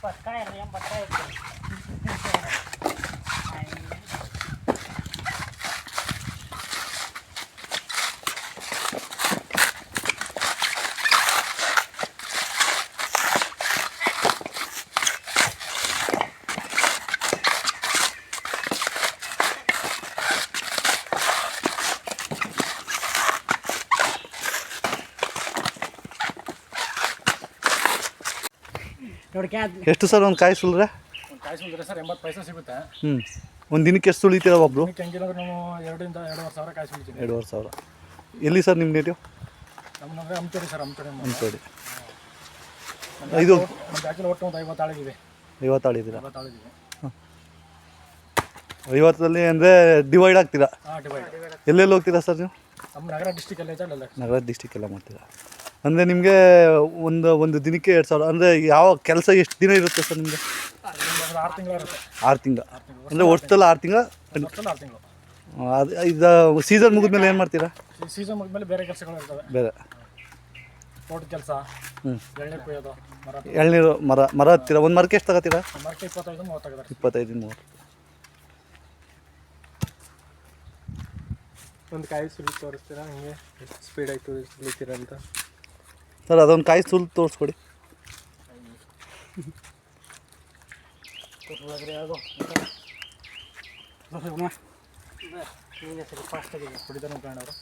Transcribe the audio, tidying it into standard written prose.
ಪಕ್ಕಾಯ 80 ರೂಪಾಯಿ. ಎಷ್ಟು ಸರ್ ಒಂದು ಕಾಯಿ ಸುಲಿದ್ರೆ? ಒಂದು ಕಾಯಿ ಸುಲಿದ್ರೆ ಸರ್ 80 ಪೈಸೆ ಸಿಗುತ್ತೆ. ಒಂದು ದಿನಕ್ಕೆ ಎಷ್ಟು ಸುಲಿತೀರಾ ಒಬ್ಬರು? ಹೆಂಗಿಲ್ಲ ನಾವು 2 ರಿಂದ 2.5 ಸಾವಿರ ಕಾಯಿ ಸುಲಿತೀವಿ. 2.5 ಸಾವಿರ. ಎಲ್ಲಿ ಸರ್ ನಿಮ್ಮ ನೇಟಿವ್? ನಮ್ಮಂದ್ರೆ ಹಂಪೇರಿ ಸರ್, ಹಂಪೇರಿ. ಇದು ನಮ್ಮ ಬ್ಯಾಚಲ್ಲಿ ಒಟ್ಟು ಒಂದು 50 ಆಳಿದ್ದೀವಿ. 50 ಆಳಿದ್ದೀರಾ? 50 ಆಳಿದ್ದೀವಿ. 50ರಲ್ಲಿ ಅಂದರೆ ಡಿವೈಡ್ ಆಗ್ತೀರಾ? ಹಾಂ, ಡಿವೈಡ್. ಎಲ್ಲೆಲ್ಲಿ ಹೋಗ್ತೀರಾ ಸರ್ ನೀವು? ನಮ್ಮ ನಗರ ಡಿಸ್ಟಿಕಲ್ಲಿ ಅಲ್ಲ. ನಗರ ಡಿಸ್ಟಿಕ್ಕೆಲ್ಲ ಮಾಡ್ತೀರಾ? ಅಂದರೆ ನಿಮಗೆ ಒಂದು ದಿನಕ್ಕೆ 2,000. ಅಂದರೆ ಯಾವ ಕೆಲಸ ಎಷ್ಟು ದಿನ ಇರುತ್ತೆ ಸರ್ ನಿಮಗೆ? 6 ತಿಂಗಳು ಇರುತ್ತೆ. 6 ತಿಂಗಳು. ಅಂದರೆ ಒಟ್ಟಲ್ಲಿ 6 ತಿಂಗಳು? 6 ತಿಂಗಳು. ಅದು ಇದು ಸೀಸನ್ ಮುಗಿದ್ಮೇಲೆ ಏನು ಮಾಡ್ತೀರಾ? ಸೀಸನ್ ಮುಗಿದ್ಮೇಲೆ ಬೇರೆ ಕೆಲಸಗಳು ಇರ್ತವೆ. ಬೇರೆ ತೋಟದ ಕೆಲಸ, ಎಳ್ನೀರು ಕೊಯ್ಯೋದು, ಎಳ್ನೀರು ಮರ ಹತ್ತೀರಾ? ಒಂದು ಮರಕ್ಕೆ ಎಷ್ಟು ತಗೋತೀರಾ? ಮರಕ್ಕೆ 25-30 ತಗೋತಾರೆ. 25-30. ಒಂದು ಕಾಯಿ ಸುಲಿ ತೋರಿಸ್ತೀರಾ ಹಂಗೆ ಎಷ್ಟು ಸ್ಪೀಡ್ ಆಯಿತು ಸುಲಿತೀರಾ ಅಂತ? ಸರ್ ಅದೊಂದು ಕಾಯಿ ಸುಲಿ ತೋರಿಸ್ಕೊಡಿ. ಫಾಸ್ಟ್ ಆಗಿದೆ ಕುಡಿದಾರ ಕಾಣೋರು.